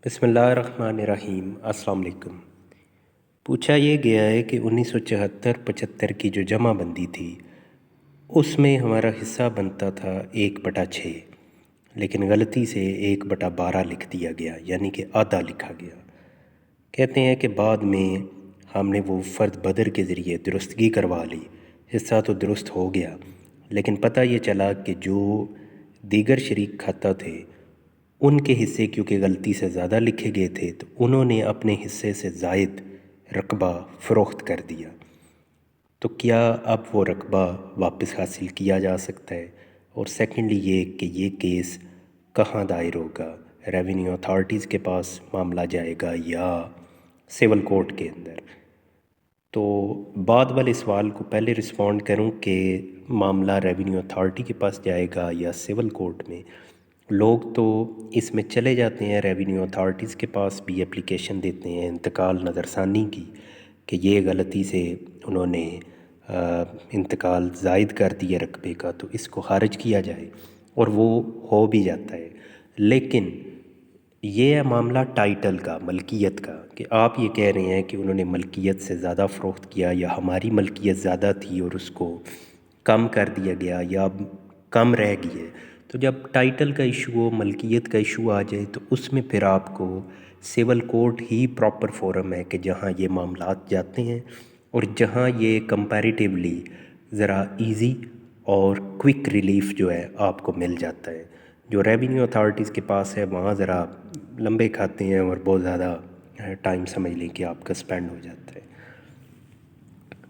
بسم اللہ الرحمن الرحیم۔ السلام علیکم۔ پوچھا یہ گیا ہے کہ 1974-75 کی جو جمع بندی تھی اس میں ہمارا حصہ بنتا تھا 1/6، لیکن غلطی سے 1/12 لکھ دیا گیا، یعنی کہ آدھا لکھا گیا۔ کہتے ہیں کہ بعد میں ہم نے وہ فرد بدر کے ذریعے درستگی کروا لی، حصہ تو درست ہو گیا، لیکن پتہ یہ چلا کہ جو دیگر شریک کھاتا تھے ان کے حصے کیونکہ غلطی سے زیادہ لکھے گئے تھے تو انہوں نے اپنے حصے سے زائد رقبہ فروخت کر دیا۔ تو کیا اب وہ رقبہ واپس حاصل کیا جا سکتا ہے؟ اور سیکنڈلی یہ کہ یہ کیس کہاں دائر ہوگا؟ ریونیو اتھارٹیز کے پاس معاملہ جائے گا یا سول کورٹ کے اندر؟ تو بعد والے سوال کو پہلے رسپونڈ کروں کہ معاملہ ریونیو اتھارٹی کے پاس جائے گا یا سول کورٹ میں۔ لوگ تو اس میں چلے جاتے ہیں، ریونیو اتھارٹیز کے پاس بھی اپلیکیشن دیتے ہیں انتقال نظر ثانی کی کہ یہ غلطی سے انہوں نے انتقال زائد کر دیا رقبے کا، تو اس کو خارج کیا جائے، اور وہ ہو بھی جاتا ہے۔ لیکن یہ ہے معاملہ ٹائٹل کا، ملکیت کا، کہ آپ یہ کہہ رہے ہیں کہ انہوں نے ملکیت سے زیادہ فروخت کیا یا ہماری ملکیت زیادہ تھی اور اس کو کم کر دیا گیا یا کم رہ گئی ہے۔ تو جب ٹائٹل کا ایشو ہو، ملکیت کا ایشو آ جائے تو اس میں پھر آپ کو سول کورٹ ہی پراپر فورم ہے کہ جہاں یہ معاملات جاتے ہیں اور جہاں یہ کمپیریٹیولی ذرا ایزی اور کوئک ریلیف جو ہے آپ کو مل جاتا ہے۔ جو ریونیو اتھارٹیز کے پاس ہے وہاں ذرا لمبے کھاتے ہیں اور بہت زیادہ ٹائم سمجھ لیں کہ آپ کا سپینڈ ہو جاتا ہے۔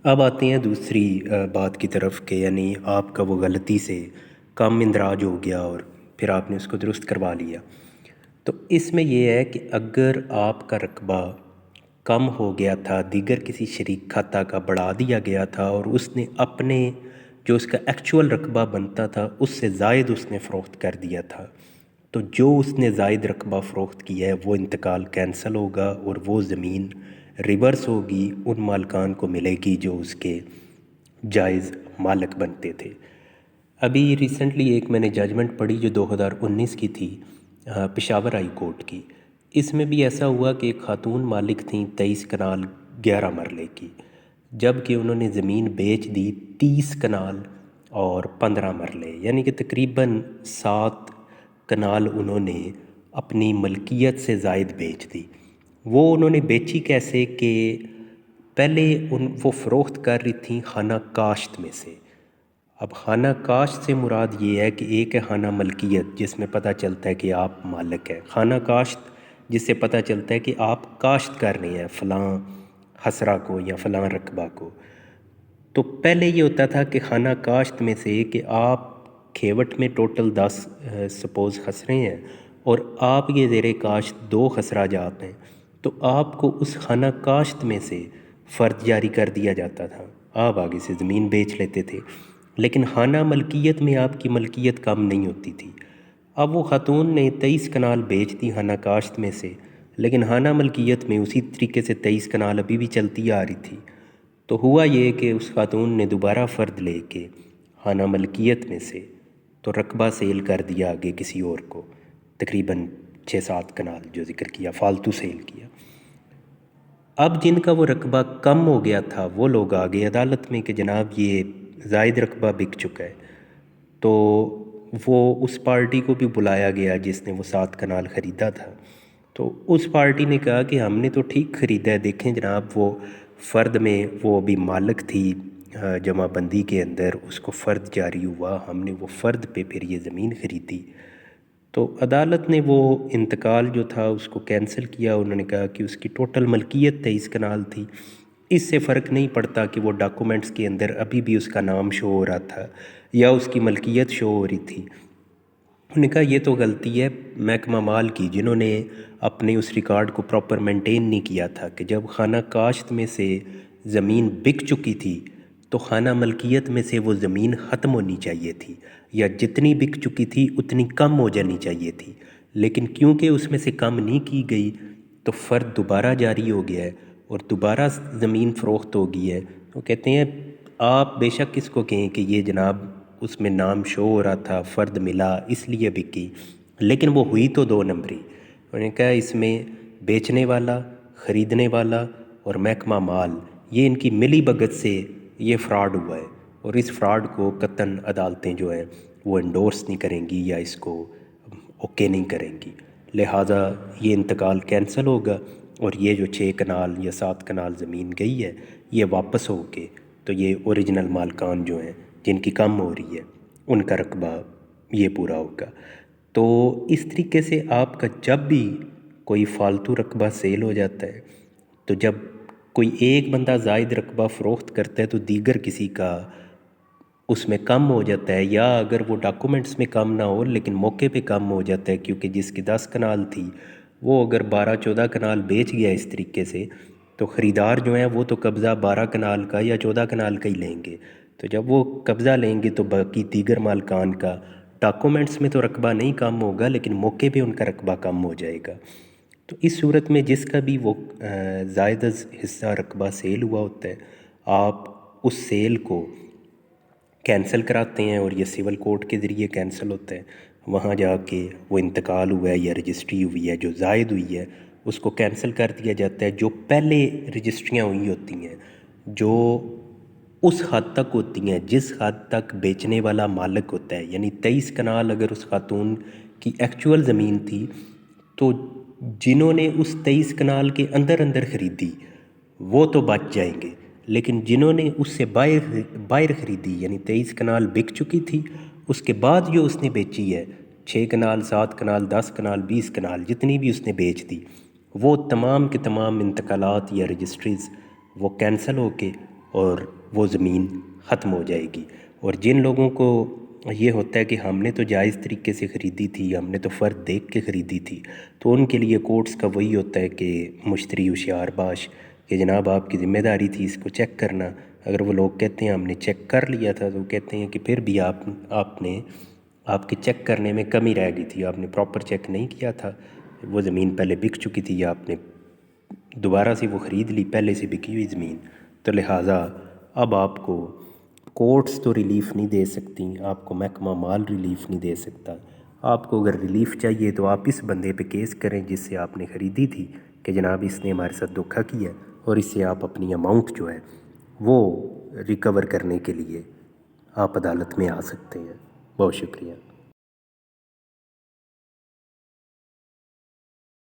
اب آتے ہیں دوسری بات کی طرف کہ یعنی آپ کا وہ غلطی سے کم اندراج ہو گیا اور پھر آپ نے اس کو درست کروا لیا۔ تو اس میں یہ ہے کہ اگر آپ کا رقبہ کم ہو گیا تھا، دیگر کسی شریک کھاتا کا بڑھا دیا گیا تھا اور اس نے اپنے جو اس کا ایکچول رقبہ بنتا تھا اس سے زائد اس نے فروخت کر دیا تھا، تو جو اس نے زائد رقبہ فروخت کیا ہے وہ انتقال کینسل ہوگا اور وہ زمین ریورس ہوگی، ان مالکان کو ملے گی جو اس کے جائز مالک بنتے تھے۔ ابھی ریسنٹلی ایک میں نے ججمنٹ پڑھی جو 2019 کی تھی، پشاور ہائی کورٹ کی۔ اس میں بھی ایسا ہوا کہ ایک خاتون مالک تھیں 23 کنال 11 مرلے کی، جب کہ انہوں نے زمین بیچ دی 30 کنال اور 15 مرلے، یعنی کہ تقریباً 7 کنال انہوں نے اپنی ملکیت سے زائد بیچ دی۔ وہ انہوں نے بیچی کیسے کہ پہلے وہ فروخت کر رہی تھیں خانہ کاشت میں سے۔ اب خانہ کاشت سے مراد یہ ہے کہ ایک ہے خانہ ملکیت جس میں پتہ چلتا ہے کہ آپ مالک ہیں، خانہ کاشت جس سے پتہ چلتا ہے کہ آپ کاشت کر رہے ہیں فلاں حسرہ کو یا فلاں رقبہ کو۔ تو پہلے یہ ہوتا تھا کہ خانہ کاشت میں سے کہ آپ کھیوٹ میں ٹوٹل 10 سپوز خسرے ہیں اور آپ یہ زیر کاشت 2 خسرہ جات ہیں، تو آپ کو اس خانہ کاشت میں سے فرد جاری کر دیا جاتا تھا، آپ آگے سے زمین بیچ لیتے تھے۔ لیکن خانہ ملکیت میں آپ کی ملکیت کم نہیں ہوتی تھی۔ اب وہ خاتون نے 23 کنال بیچ دی خانہ کاشت میں سے، لیکن خانہ ملکیت میں اسی طریقے سے 23 کنال ابھی بھی چلتی آ رہی تھی۔ تو ہوا یہ کہ اس خاتون نے دوبارہ فرد لے کے خانہ ملکیت میں سے تو رقبہ سیل کر دیا آگے کسی اور کو، تقریباً 6-7 کنال جو ذکر کیا فالتو سیل کیا۔ اب جن کا وہ رقبہ کم ہو گیا تھا وہ لوگ آگے عدالت میں کہ جناب یہ زائد رقبہ بک چکا ہے، تو وہ اس پارٹی کو بھی بلایا گیا جس نے وہ 7 کنال خریدا تھا۔ تو اس پارٹی نے کہا کہ ہم نے تو ٹھیک خریدا ہے، دیکھیں جناب وہ فرد میں وہ بھی مالک تھی جمع بندی کے اندر، اس کو فرد جاری ہوا، ہم نے وہ فرد پہ پھر یہ زمین خریدی۔ تو عدالت نے وہ انتقال جو تھا اس کو کینسل کیا، انہوں نے کہا کہ اس کی ٹوٹل ملکیت 23 کنال تھی، اس سے فرق نہیں پڑتا کہ وہ ڈاکومنٹس کے اندر ابھی بھی اس کا نام شو ہو رہا تھا یا اس کی ملکیت شو ہو رہی تھی۔ انہوں نے کہا یہ تو غلطی ہے محکمہ مال کی، جنہوں نے اپنے اس ریکارڈ کو پراپر مینٹین نہیں کیا تھا کہ جب خانہ کاشت میں سے زمین بک چکی تھی تو خانہ ملکیت میں سے وہ زمین ختم ہونی چاہیے تھی، یا جتنی بک چکی تھی اتنی کم ہو جانی چاہیے تھی، لیکن کیونکہ اس میں سے کم نہیں کی گئی تو فرد دوبارہ جاری ہو گیا ہے اور دوبارہ زمین فروخت ہو گئی ہے۔ وہ کہتے ہیں آپ بے شک اس کو کہیں کہ یہ جناب اس میں نام شو ہو رہا تھا، فرد ملا اس لیے بکی، لیکن وہ ہوئی تو 2 نمبری، انہوں نے کہا اس میں بیچنے والا، خریدنے والا اور محکمہ مال، یہ ان کی ملی بھگت سے یہ فراڈ ہوا ہے، اور اس فراڈ کو قطعاً عدالتیں جو ہیں وہ انڈورس نہیں کریں گی یا اس کو اوکے نہیں کریں گی، لہٰذا یہ انتقال کینسل ہوگا، اور یہ جو 6 کنال یا 7 کنال زمین گئی ہے یہ واپس ہو کے تو یہ اوریجنل مالکان جو ہیں جن کی کم ہو رہی ہے ان کا رقبہ یہ پورا ہوگا۔ تو اس طریقے سے آپ کا جب بھی کوئی فالتو رقبہ سیل ہو جاتا ہے، تو جب کوئی ایک بندہ زائد رقبہ فروخت کرتا ہے تو دیگر کسی کا اس میں کم ہو جاتا ہے، یا اگر وہ ڈاکومنٹس میں کم نہ ہو لیکن موقع پہ کم ہو جاتا ہے، کیونکہ جس کی 10 کنال تھی وہ اگر 12-14 کنال بیچ گیا اس طریقے سے، تو خریدار جو ہیں وہ تو قبضہ 12 کنال کا یا 14 کنال کا ہی لیں گے، تو جب وہ قبضہ لیں گے تو باقی دیگر مالکان کا ڈاکومنٹس میں تو رقبہ نہیں کم ہوگا لیکن موقع پہ ان کا رقبہ کم ہو جائے گا۔ تو اس صورت میں جس کا بھی وہ زائد از حصہ رقبہ سیل ہوا ہوتا ہے، آپ اس سیل کو کینسل کراتے ہیں، اور یہ سول کورٹ کے ذریعے کینسل ہوتا ہے، وہاں جا کے وہ انتقال ہوا ہے یا رجسٹری ہوئی ہے جو زائد ہوئی ہے اس کو کینسل کر دیا جاتا ہے۔ جو پہلے رجسٹریاں ہوئی ہوتی ہیں جو اس حد تک ہوتی ہیں جس حد تک بیچنے والا مالک ہوتا ہے، یعنی 23 کنال اگر اس خاتون کی ایکچول زمین تھی تو جنہوں نے اس 23 کنال کے اندر اندر خریدی وہ تو بچ جائیں گے، لیکن جنہوں نے اس سے باہر خریدی یعنی 23 کنال بک چکی تھی، اس کے بعد جو اس نے بیچی ہے 6 کنال 7 کنال 10 کنال 20 کنال جتنی بھی اس نے بیچ دی، وہ تمام کے تمام انتقالات یا رجسٹریز وہ کینسل ہو کے اور وہ زمین ختم ہو جائے گی۔ اور جن لوگوں کو یہ ہوتا ہے کہ ہم نے تو جائز طریقے سے خریدی تھی، ہم نے تو فرد دیکھ کے خریدی تھی، تو ان کے لیے کورٹس کا وہی ہوتا ہے کہ مشتری ہوشیار باش، کہ جناب آپ کی ذمہ داری تھی اس کو چیک کرنا۔ اگر وہ لوگ کہتے ہیں ہم نے چیک کر لیا تھا، تو وہ کہتے ہیں کہ پھر بھی آپ کے چیک کرنے میں کمی رہ گئی تھی، آپ نے پراپر چیک نہیں کیا تھا، وہ زمین پہلے بک چکی تھی یا آپ نے دوبارہ سے وہ خرید لی پہلے سے بکی ہوئی زمین، تو لہٰذا اب آپ کو کورٹس تو ریلیف نہیں دے سکتی، آپ کو محکمہ مال ریلیف نہیں دے سکتا۔ آپ کو اگر ریلیف چاہیے تو آپ اس بندے پہ کیس کریں جس سے آپ نے خریدی تھی کہ جناب اس نے ہمارے ساتھ دھوکہ کیا، اور اس سے آپ اپنی اماؤنٹ جو ہے وہ ریکور کرنے کے لیے آپ عدالت میں آ سکتے ہیں۔ بہت شکریہ۔